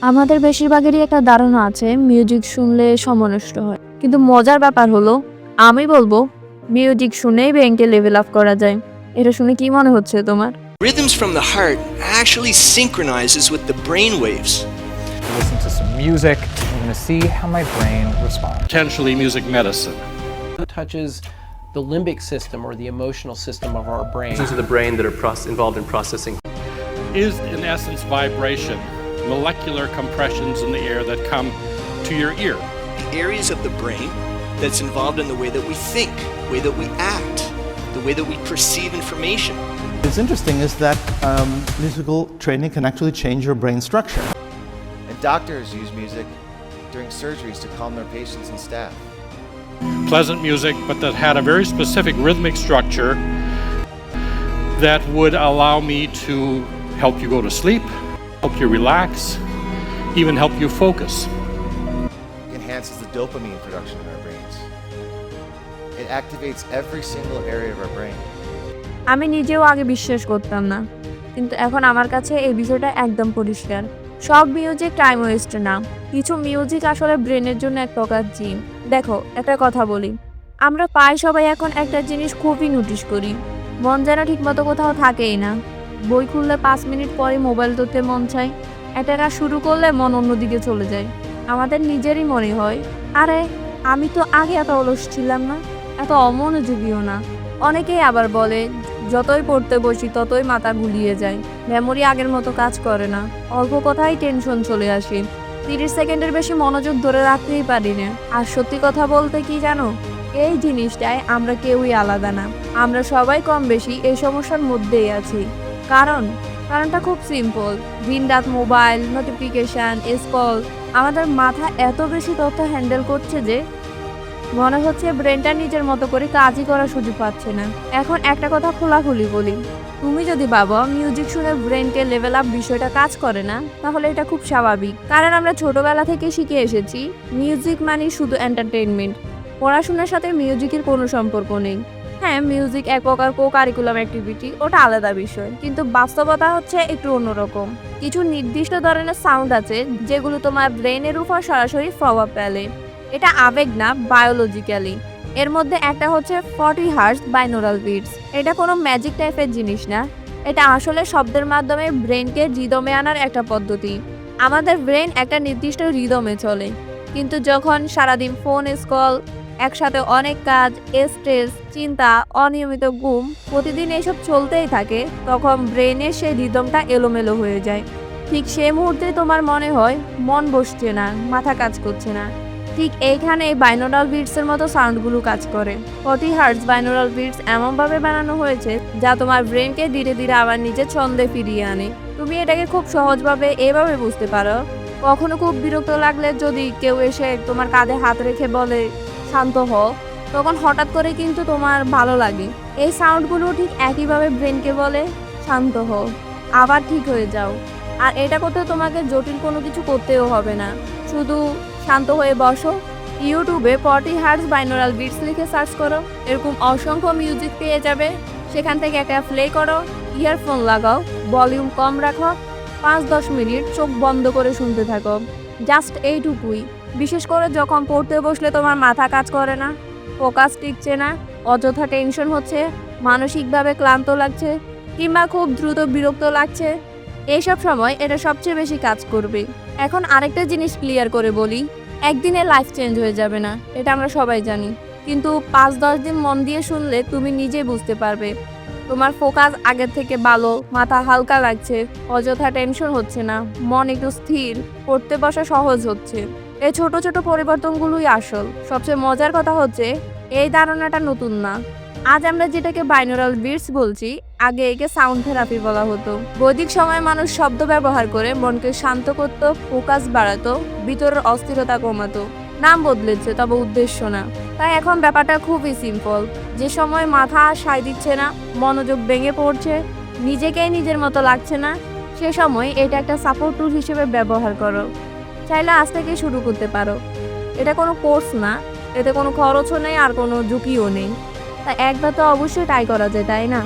আমাদের বেশিরভাগেরই একটা ধারণা আছে মিউজিক শুনলে সময় নষ্ট হয়, কিন্তু মজার ব্যাপার হলো আমি বলবো মিউজিক শুনেই ব্রেনকে লেভেল আপ করা যায়। এটা শুনে কি মনে হচ্ছে তোমার? Rhythms from the heart actually synchronizes with the brain waves. Listen to some music. I'm going to see how my brain responds. Potentially music medicine. It touches the limbic system or the emotional system of our brain. Regions of the brain that are involved in processing. Is in essence vibration, molecular compressions in the air that come to your ear. The areas of the brain that's involved in the way that we think, the way that we act, the way that we perceive information. What's interesting is that musical training can actually change your brain structure. And doctors use music during surgeries to calm their patients and staff. Pleasant music, but that had a very specific rhythmic structure that would allow me to help you go to sleep, help you relax, even help you focus. It enhances the dopamine production in our brains. It activates every single area of our brain. আমি নিজেও আগে বিশ্বাস করতাম না, কিন্তু এখন আমার কাছে এই বিষয়টা একদম পরিষ্কার। সব মিউজিক টাইম ওয়েস্ট না, কিছু মিউজিক আসলে ব্রেনের জন্য এক প্রকার জিম। দেখো, একটা কথা বলি, আমরা প্রায় সবাই এখন একটা জিনিস খুবই নোটিস করি, মন যেন ঠিকমতো কোথাও থাকেই না। বই খুললে 5 মিনিট পরে মোবাইল ধরতে মন চায়, একটা কাজ শুরু করলে মন অন্যদিকে চলে যায়। আমাদের নিজেরই মনে হয়, আরে আমি তো আগে এত অলস ছিলাম না, এত অমনোযোগীও না। অনেকেই আবার বলে যতই পড়তে বসি ততই মাথা গুলিয়ে যায়, মেমোরি আগের মতো কাজ করে না, অল্প কথাই টেনশন চলে আসে, 30 সেকেন্ডের বেশি মনোযোগ ধরে রাখতেই পারি না। আর সত্যি কথা বলতে কি জানো, এই জিনিসটাই আমরা কেউই আলাদা না, আমরা সবাই কম বেশি এই সমস্যার মধ্যেই আছি। কারণটা খুব সিম্পল, দিনরাত মোবাইল, নোটিফিকেশান, স্ক্রল, আমাদের মাথা এত বেশি তথ্য হ্যান্ডেল করছে যে মনে হচ্ছে ব্রেনটা নিজের মতো করে কাজই করার সুযোগ পাচ্ছে না। এখন একটা কথা খোলাখুলি বলি, তুমি যদি ভাবো মিউজিক শুনে ব্রেনকে লেভেল আপ বিষয়টা কাজ করে না, তাহলে এটা খুব স্বাভাবিক। কারণ আমরা ছোটবেলা থেকে শিখে এসেছি মিউজিক মানে শুধু এন্টারটেইনমেন্ট, পড়াশোনার সাথে মিউজিকের কোনো সম্পর্ক নেই। হ্যাঁ, মিউজিক এক প্রকার কারিকুলাম অ্যাক্টিভিটি, ওটা আলাদা বিষয়, কিন্তু বাস্তবতা হচ্ছে একটু অন্যরকম। কিছু নির্দিষ্ট ধরনের সাউন্ড আছে যেগুলো তোমার ব্রেনের উপর সরাসরি প্রভাব ফেলে। এটা আবেগ না, বায়োলজিক্যালি। এর মধ্যে একটা হচ্ছে 40 হার্টজ বাইনোরাল বিটস। এটা কোনো ম্যাজিক টাইপের জিনিস না, এটা আসলে শব্দের মাধ্যমে ব্রেনকে রিদমে আনার একটা পদ্ধতি। আমাদের ব্রেন একটা নির্দিষ্ট রিদমে চলে, কিন্তু যখন সারাদিন ফোন স্ক্রল, একসাথে অনেক কাজ, স্ট্রেস, চিন্তা, অনিয়মিত ঘুম, প্রতিদিন এসব চলতেই থাকে, তখন ব্রেনের সেই রিদমটা এলোমেলো হয়ে যায়। ঠিক সেই মুহূর্তে তোমার মনে হয় মন বসছে না, মাথা কাজ করছে না। ঠিক এইখানে বাইনোরাল বিটসের মতো সাউন্ডগুলো কাজ করে। 40 হার্টজ বাইনোরাল বিটস এমনভাবে বানানো হয়েছে যা তোমার ব্রেনকে ধীরে ধীরে আবার নিজের ছন্দে ফিরিয়ে আনে। তুমি এটাকে খুব সহজভাবে এভাবে বুঝতে পারো, কখনো খুব বিরক্ত লাগলে যদি কেউ এসে তোমার কাঁধে হাত রেখে বলে শান্ত হও, তখন হঠাৎ করে কিন্তু তোমার ভালো লাগে। এই সাউন্ডগুলো ঠিক একইভাবে ব্রেনকে বলে শান্ত হও, আবার ঠিক হয়ে যাও। আর এটা করতে তোমাকে জটিল কোনো কিছু করতেও হবে না, শুধু শান্ত হয়ে বসো। ইউটিউবে 40 হার্টজ বাইনোরাল বিটস লিখে সার্চ করো, এরকম অসংখ্য মিউজিক পেয়ে যাবে। সেখান থেকে একটা প্লে করো, ইয়ারফোন লাগাও, ভলিউম কম রাখো, 5-10 মিনিট চোখ বন্ধ করে শুনতে থাকো। জাস্ট এইটুকুই। বিশেষ করে যখন পড়তে বসলে তোমার মাথা কাজ করে না, ফোকাস টিকছে না, অযথা টেনশন হচ্ছে, মানসিকভাবে ক্লান্ত লাগছে, কিংবা খুব দ্রুত বিরক্ত লাগছে, এইসব সময় এটা সবচেয়ে বেশি কাজ করবে। এখন আরেকটা জিনিস ক্লিয়ার করে বলি, একদিনে লাইফ চেঞ্জ হয়ে যাবে না, এটা আমরা সবাই জানি, কিন্তু 5-10 দিন মন দিয়ে শুনলে তুমি নিজেই বুঝতে পারবে তোমার ফোকাস আগের থেকে ভালো, মাথা হালকা লাগছে, অযথা টেনশন হচ্ছে না, মন একটু স্থির, পড়তে বসা সহজ হচ্ছে। এই ছোট ছোট পরিবর্তনগুলোই আসল। সবচেয়ে মজার কথা হচ্ছে এই ধারণাটা নতুন না। আজ আমরা যেটাকে বাইনোরাল বিটস বলছি, আগে একে সাউন্ড থেরাপি বলা হতো। বৈদিক সময়ে মানুষ শব্দ ব্যবহার করে মনকে শান্ত করত, ফোকাস বাড়াতো, ভিতরের অস্থিরতা কমাতো। নাম বদলেছে, তবে উদ্দেশ্য না। তাই এখন ব্যাপারটা খুবই সিম্পল। যে সময় মাথা সায় দিচ্ছে না, মনোযোগ ভেঙে পড়ছে, নিজেকেই নিজের মতো লাগছে না, সে সময় এটা একটা সাপোর্ট টুল হিসেবে ব্যবহার করো। চাইলে আজ থেকে শুরু করতে পারো। এটা কোনো কোর্স না, এতে কোনো খরচও নেই আর কোনো ঝুঁকিও নেই। তাই একবার তো অবশ্যই ট্রাই করা যায়, তাই না?